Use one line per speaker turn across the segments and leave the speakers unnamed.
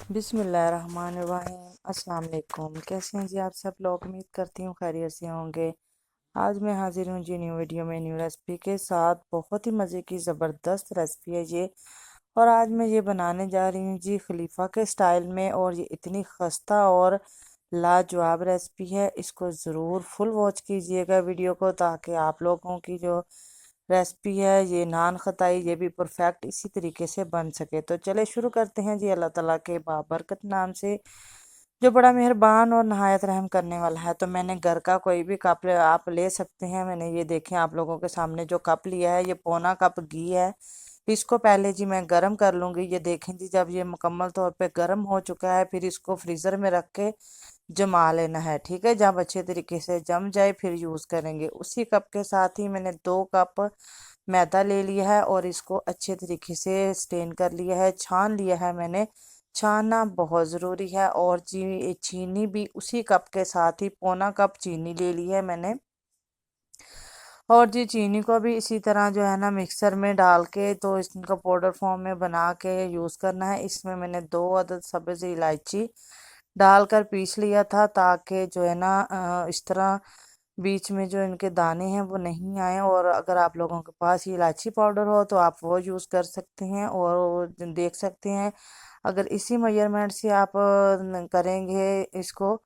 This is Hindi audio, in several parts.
बिस्मिल्लाहिर्रहमानिर्रहीम। अस्सलाम वालेकुम। कैसे हैं जी आप सब लोग? उम्मीद करती हूँ खैरियत से होंगे। आज मैं हाजिर हूँ जी न्यू वीडियो में न्यू रेसिपी के साथ। बहुत ही मज़े की ज़बरदस्त रेसिपी है ये। और आज मैं ये बनाने जा रही हूँ जी खलीफा के स्टाइल में। और ये इतनी खस्ता और लाजवाब रेसिपी है, इसको ज़रूर फुल वॉच कीजिएगा वीडियो को, ताकि आप लोगों की जो रेसिपी है ये नान खताई ये भी परफेक्ट इसी तरीके से बन सके। तो चले शुरू करते हैं जी। अल्लाह ताला के बाबरकत नाम से, जो बड़ा मेहरबान और नहायत रहम करने वाला है। तो मैंने घर का कोई भी कप आप ले सकते हैं। मैंने ये देखें आप लोगों के सामने जो कप लिया है, ये पौना कप घी है। इसको पहले जी मैं गरम कर लूँगी। ये देखें जी, जब ये मुकम्मल तौर पे गरम हो चुका है, फिर इसको फ्रीज़र में रख के जमा लेना है। ठीक है, जब अच्छे तरीके से जम जाए फिर यूज़ करेंगे। उसी कप के साथ ही मैंने 2 कप मैदा ले लिया है और इसको अच्छे तरीके से स्टेन कर लिया है, छान लिया है मैंने। छानना बहुत ज़रूरी है। और चीनी भी उसी कप के साथ ही पौना कप चीनी ले ली है मैंने। और जी चीनी को भी इसी तरह जो है ना मिक्सर में डाल के तो इसका पाउडर फॉर्म में बना के यूज़ करना है। इसमें मैंने 2 अदद सब्ज़ इलायची डालकर पीस लिया था, ताकि जो है ना इस तरह बीच में जो इनके दाने हैं वो नहीं आए। और अगर आप लोगों के पास ये इलायची पाउडर हो तो आप वो यूज़ कर सकते हैं। और वो देख सकते हैं, अगर इसी मेजरमेंट से आप करेंगे इसको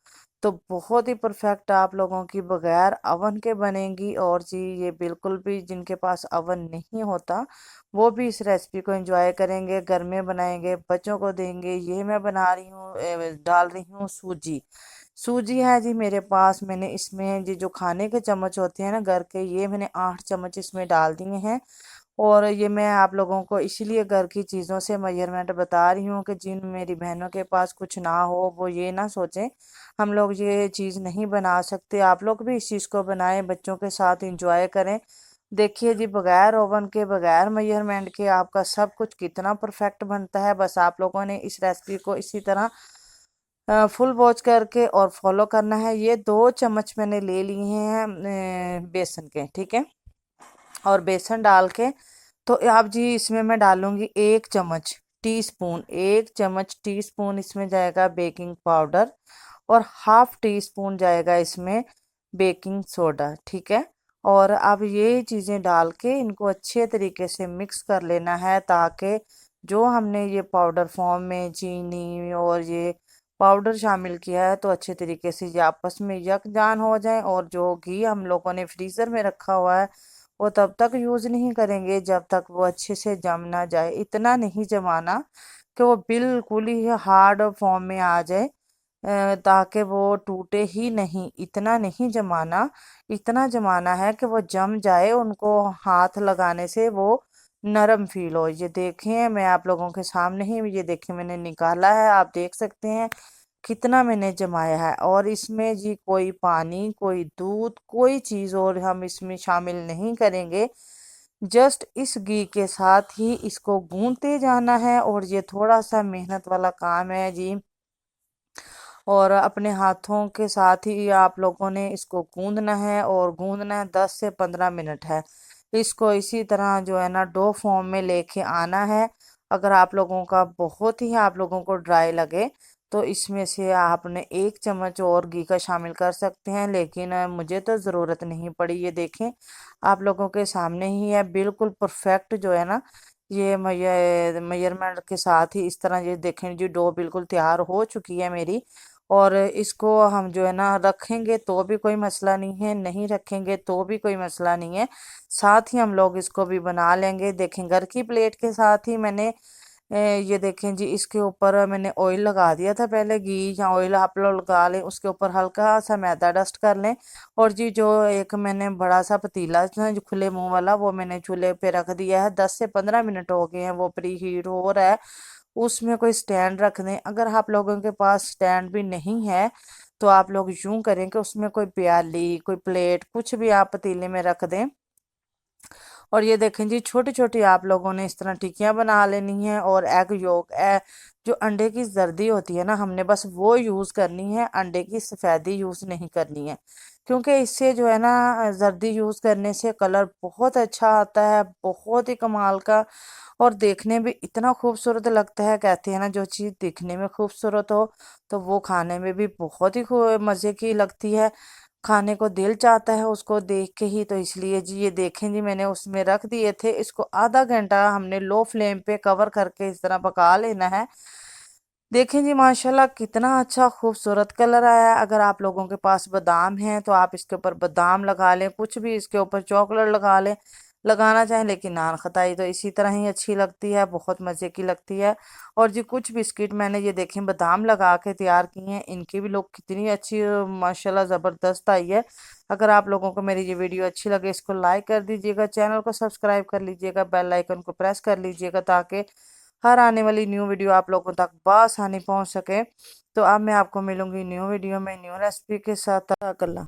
तो बहुत ही परफेक्ट आप लोगों की बगैर अवन के बनेगी। और जी ये बिल्कुल भी जिनके पास अवन नहीं होता वो भी इस रेसिपी को एंजॉय करेंगे, घर में बनाएंगे, बच्चों को देंगे। ये मैं बना रही हूँ, डाल रही हूँ सूजी। सूजी है जी मेरे पास। मैंने इसमें जी जो खाने के चम्मच होते हैं ना घर के, ये मैंने 8 चम्मच इसमें डाल दिए हैं। और ये मैं आप लोगों को इसीलिए घर की चीज़ों से मेजरमेंट बता रही हूँ कि जिन मेरी बहनों के पास कुछ ना हो वो ये ना सोचें हम लोग ये चीज़ नहीं बना सकते। आप लोग भी इस चीज़ को बनाएं, बच्चों के साथ इंजॉय करें। देखिए जी, बगैर ओवन के बगैर मेजरमेंट के आपका सब कुछ कितना परफेक्ट बनता है। बस आप लोगों ने इस रेसिपी को इसी तरह फुल वॉच करके और फॉलो करना है। ये 2 चम्मच मैंने ले लिए हैं बेसन के। ठीक है, और बेसन डाल के तो आप जी इसमें मैं डालूंगी 1 चम्मच टीस्पून, 1 चम्मच टीस्पून इसमें जाएगा बेकिंग पाउडर। और हाफ टी स्पून जाएगा इसमें बेकिंग सोडा। ठीक है, और अब ये चीज़ें डाल के इनको अच्छे तरीके से मिक्स कर लेना है, ताकि जो हमने ये पाउडर फॉर्म में चीनी और ये पाउडर शामिल किया है तो अच्छे तरीके से ये आपस में यकजान हो जाए। और जो घी हम लोगों ने फ्रीज़र में रखा हुआ है वो तब तक यूज़ नहीं करेंगे जब तक वो अच्छे से जम ना जाए। इतना नहीं जमाना कि वो बिल्कुल ही हार्ड फॉर्म में आ जाए, ताकि वो टूटे ही नहीं। इतना नहीं जमाना, इतना जमाना है कि वो जम जाए, उनको हाथ लगाने से वो नरम फील हो। ये देखें मैं आप लोगों के सामने ही ये देखें मैंने निकाला है, आप देख सकते हैं कितना मैंने जमाया है। और इसमें जी कोई पानी, कोई दूध, कोई चीज़ और हम इसमें शामिल नहीं करेंगे। जस्ट इस घी के साथ ही इसको गूंथते जाना है। और ये थोड़ा सा मेहनत वाला काम है जी। और अपने हाथों के साथ ही आप लोगों ने इसको गूंदना है, और गूंदना 10 से 15 मिनट है। इसको इसी तरह जो है ना डो फॉर्म में लेके आना है। अगर आप लोगों का बहुत ही आप लोगों को ड्राई लगे तो इसमें से आपने 1 चम्मच और घी का शामिल कर सकते हैं, लेकिन मुझे तो ज़रूरत नहीं पड़ी। ये देखें आप लोगों के सामने ही है, बिल्कुल परफेक्ट जो है ना ये मेजरमेंट के साथ ही इस तरह ये देखें जी डो बिल्कुल तैयार हो चुकी है मेरी। और इसको हम जो है ना रखेंगे तो भी कोई मसला नहीं है, नहीं रखेंगे तो भी कोई मसला नहीं है। साथ ही हम लोग इसको भी बना लेंगे। देखें घर की प्लेट के साथ ही मैंने ये देखें जी इसके ऊपर मैंने ऑयल लगा दिया था। पहले घी या ऑयल आप लोग लगा लें, उसके ऊपर हल्का सा मैदा डस्ट कर लें। और जी जो एक मैंने बड़ा सा पतीला था जो खुले मुंह वाला, वो मैंने चूल्हे पे रख दिया है। 10 से 15 मिनट हो गए हैं, वो प्री हीट हो रहा है। उसमें कोई स्टैंड रख दें। अगर आप लोगों के पास स्टैंड भी नहीं है तो आप लोग यूं करें कि उसमें कोई प्याली, कोई प्लेट, कुछ भी आप पतीले में रख दें। और ये देखें जी छोटी छोटी आप लोगों ने इस तरह टिक्कियाँ बना लेनी है। और एग योक जो अंडे की जर्दी होती है ना, हमने बस वो यूज़ करनी है, अंडे की सफ़ेदी यूज़ नहीं करनी है। क्योंकि इससे जो है ना जर्दी यूज़ करने से कलर बहुत अच्छा आता है, बहुत ही कमाल का। और देखने में इतना खूबसूरत लगता है। कहते हैं ना, जो चीज़ दिखने में खूबसूरत हो तो वो खाने में भी बहुत ही मज़े की लगती है। खाने को दिल चाहता है उसको देख के ही। तो इसलिए जी ये देखें जी, मैंने उसमें रख दिए थे। इसको आधा घंटा हमने लो फ्लेम पे कवर करके इस तरह पका लेना है। देखें जी माशाल्लाह कितना अच्छा खूबसूरत कलर आया है। अगर आप लोगों के पास बादाम है तो आप इसके ऊपर बादाम लगा लें, कुछ भी इसके ऊपर चॉकलेट लगा लें, लगाना चाहें। लेकिन नान खटाई तो इसी तरह ही अच्छी लगती है, बहुत मज़े की लगती है। और जी कुछ बिस्किट मैंने ये देखें बादाम लगा के तैयार किए हैं, इनकी भी लोग कितनी अच्छी माशाल्लाह ज़बरदस्त आई है। अगर आप लोगों को मेरी ये वीडियो अच्छी लगे इसको लाइक कर दीजिएगा, चैनल को सब्सक्राइब कर लीजिएगा, बेल आइकन को प्रेस कर लीजिएगा ताकि हर आने वाली न्यू वीडियो आप लोगों तक बआसानी पहुंच सके। तो अब मैं आपको मिलूंगी न्यू वीडियो में न्यू रेसिपी के साथ। अल्लाह।